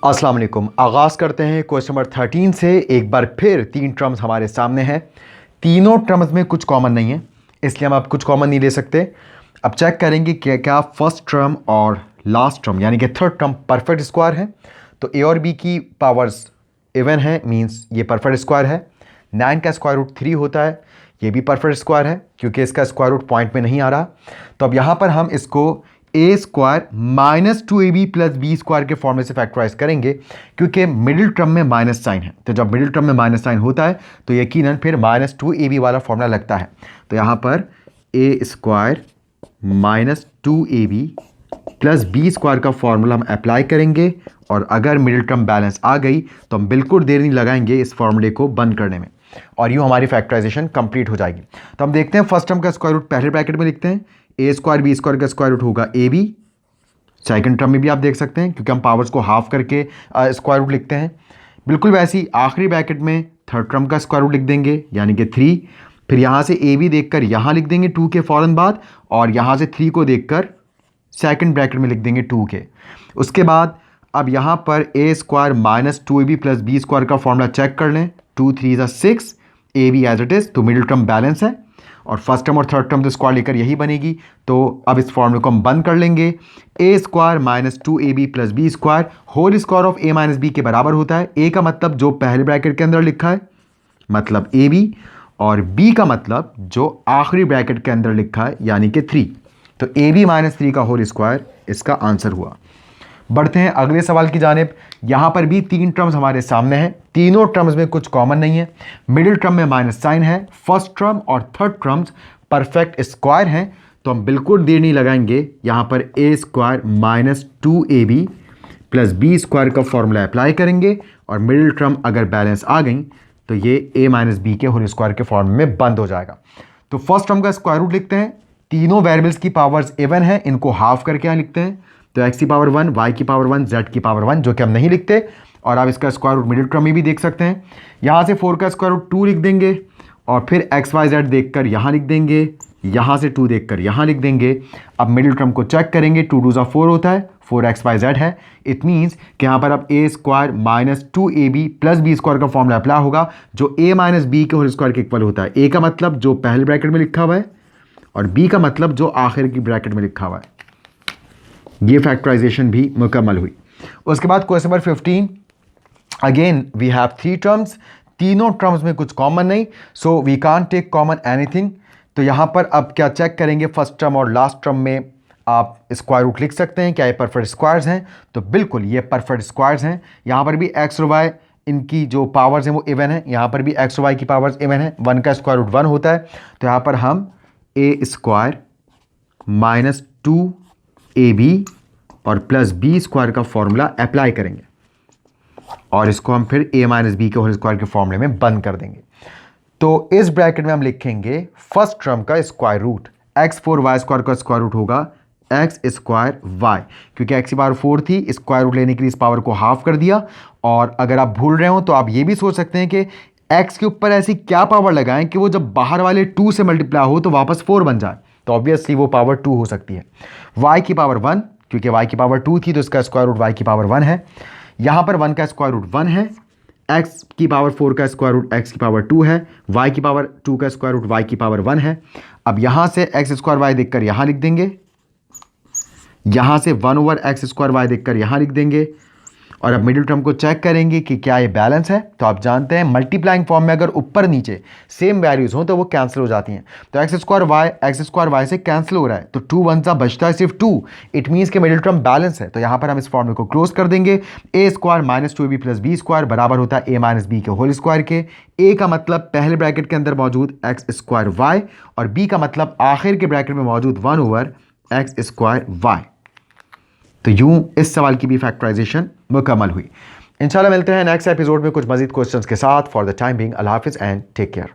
अस्सलाम वालेकुम। आगाज़ करते हैं क्वेश्चन नंबर 13 से। एक बार फिर तीन टर्म्स हमारे सामने हैं। तीनों टर्म्स में कुछ कॉमन नहीं है, इसलिए हम अब कुछ कॉमन नहीं ले सकते। अब चेक करेंगे कि क्या फर्स्ट टर्म और लास्ट टर्म यानी कि थर्ड टर्म परफेक्ट स्क्वायर है। तो ए और बी की पावर्स इवन है, मींस ये परफेक्ट स्क्वायर है। 9 का स्क्वायर रूट 3 होता है, ये भी परफेक्ट स्क्वायर है क्योंकि इसका स्क्वायर रूट पॉइंट में नहीं आ रहा। तो अब यहाँ पर हम इसको a square minus 2ab plus b square के फॉर्मूले से फैक्टराइज करेंगे क्योंकि मिडिल टर्म में माइनस साइन है। तो जब मिडिल टर्म में माइनस साइन होता है तो यकीनन फिर माइनस 2ab वाला फॉर्मूला लगता है। तो यहाँ पर a square minus 2ab plus b square का फॉर्मूला हम अप्लाई करेंगे और अगर मिडिल टर्म बैलेंस आ गई तो हम बिल्कुल देर नहीं लगाएंगे इस फॉर्मूले को बंद करने में और यूँ हमारी फैक्टराइजेशन कंप्लीट हो जाएगी। तो हम देखते हैं फर्स्ट टर्म का स्क्वायर रूट पहले ब्रैकेट में लिखते हैं। ए स्क्वायर बी स्क्वायर का स्क्वायर रूट होगा ए बी। सेकेंड टर्म में भी आप देख सकते हैं क्योंकि हम पावर्स को हाफ करके स्क्वायर रूट लिखते हैं। बिल्कुल वैसे ही आखिरी ब्रैकेट में थर्ड टर्म का स्क्वायर रूट लिख देंगे यानी कि 3। फिर यहाँ से ए बी देखकर यहाँ लिख देंगे 2 के फ़ौरन बाद और यहाँ से 3 को देखकर सेकेंड ब्रैकेट में लिख देंगे 2 के। उसके बाद अब यहाँ पर a square minus 2ab plus b square का फॉर्मूला चेक कर लें। 2 3 6, a b as it is, तो मिडिल टर्म बैलेंस है और फर्स्ट टर्म और थर्ड टर्म तो स्क्वायर लेकर यही बनेगी। तो अब इस फॉर्मूले को हम बंद कर लेंगे। A square minus 2ab plus b square whole square of a minus b के बराबर होता है। ए का मतलब जो पहले ब्रैकेट के अंदर लिखा है मतलब ए बी, और बी का मतलब जो आखिरी ब्रैकेट के अंदर लिखा है यानी कि 3। तो ए बी माइनस 3 का होल स्क्वायर इसका आंसर हुआ। बढ़ते हैं अगले सवाल की जानिब। यहाँ पर भी तीन टर्म्स हमारे सामने हैं। तीनों टर्म्स में कुछ कॉमन नहीं है। मिडिल टर्म में माइनस साइन है। फर्स्ट टर्म और थर्ड टर्म्स परफेक्ट स्क्वायर हैं। तो हम बिल्कुल देर नहीं लगाएंगे, यहाँ पर a square minus 2ab plus b square का फॉर्मूला अप्लाई करेंगे और मिडिल टर्म अगर बैलेंस आ गई तो ये ए माइनस बी के होल स्क्वायर के फॉर्मूले में बंद हो जाएगा। तो फर्स्ट टर्म का स्क्वायर रूट लिखते हैं। तीनों वेरिएबल्स की पावर्स इवन है, इनको हाफ करके यहाँ लिखते हैं। तो x की पावर 1, y की पावर 1, z की पावर 1, जो कि हम नहीं लिखते। और आप इसका स्क्वायर रूट मिडिल टर्म में भी देख सकते हैं। यहाँ से 4 का स्क्वायर रूट 2 लिख देंगे और फिर x y z देखकर यहाँ लिख देंगे, यहाँ से 2 देखकर यहाँ लिख देंगे। अब मिडिल टर्म को चेक करेंगे, 2 2 4 होता है, 4x y z है। इट मीन्स कि यहाँ पर अब a square minus 2ab plus b square का फॉर्मूला अप्लाई होगा जो a माइनस बी के होल स्क्वायर के इक्वल होता है। a का मतलब जो पहले ब्रैकेट में लिखा हुआ है और b का मतलब जो आखिर की ब्रैकेट में लिखा हुआ है। ये फैक्टराइजेशन भी मुकम्मल हुई। उसके बाद question number 15। Again we have 3 terms. तीनों टर्म्स में कुछ कॉमन नहीं, so we can't take common anything. तो यहाँ पर अब क्या चेक करेंगे, फर्स्ट टर्म और लास्ट टर्म में आप स्क्वायर रूट लिख सकते हैं। क्या ये परफेक्ट स्क्वायर्स हैं? तो बिल्कुल ये परफेक्ट स्क्वायर्स हैं। यहाँ पर भी एक्स और वाई इनकी जो पावर्स हैं वो इवन है। यहाँ पर भी एक्स और वाई की पावर्स इवन है। 1 का स्क्वायर रूट 1 होता है। तो यहाँ पर हम ए स्क्वायर माइनस 2ab और प्लस बी स्क्वायर का फॉर्मूला अप्लाई करेंगे और इसको हम फिर a माइनस बी के होल स्क्वायर के फॉर्मूले में बंद कर देंगे। तो इस ब्रैकेट में हम लिखेंगे फर्स्ट टर्म का square root. x4 y square का स्क्वायर रूट होगा x स्क्वायर y, क्योंकि x की पावर 4 थी, स्क्वायर रूट लेने के लिए इस पावर को हाफ कर दिया। और अगर आप भूल रहे हो तो आप ये भी सोच सकते हैं कि x के ऊपर ऐसी क्या पावर लगाएं कि वो जब बाहर वाले 2 से मल्टीप्लाई हो तो वापस 4 बन जाए। तो ऑब्वियसली वो पावर 2 हो सकती है। y की पावर 1, क्योंकि y की पावर 2 थी तो इसका स्क्वायर रूट y की पावर 1 है। यहाँ पर 1 का स्क्वायर रूट 1 है। x की पावर 4 का स्क्वायर रूट x की पावर 2 है। y की पावर 2 का स्क्वायर रूट y की पावर 1 है। अब यहाँ से x स्क्वायर y देखकर यहाँ लिख देंगे, यहाँ से 1 ओवर x स्क्वायर y देखकर यहाँ लिख देंगे और अब मिडिल टर्म को चेक करेंगे कि क्या ये बैलेंस है। तो आप जानते हैं मल्टीप्लाइंग फॉर्म में अगर ऊपर नीचे सेम वैल्यूज हो तो वो कैंसिल हो जाती हैं। तो एक्स स्क्वायर वाई से कैंसिल हो रहा है तो 2 1 सा बचता है सिर्फ 2। इट मीन्स कि मिडिल टर्म बैलेंस है। तो यहाँ पर हम इस फॉर्मूले को क्लोज कर देंगे। A square minus 2ab plus b square बराबर होता है ए माइनस बी के होल स्क्वायर के। ए का मतलब पहले ब्रैकेट के अंदर मौजूद एक्स स्क्वायर वाई और बी का मतलब आखिर के ब्रैकेट में मौजूद 1 ओवर एक्स स्क्वायर वाई। तो यूं इस सवाल की भी फैक्टराइजेशन मुकम्मल हुई। इंशाल्लाह मिलते हैं नेक्स्ट एपिसोड में कुछ मजीद क्वेश्चंस के साथ। फॉर द टाइम बीइंग अल्लाह हाफिज़ एंड टेक केयर।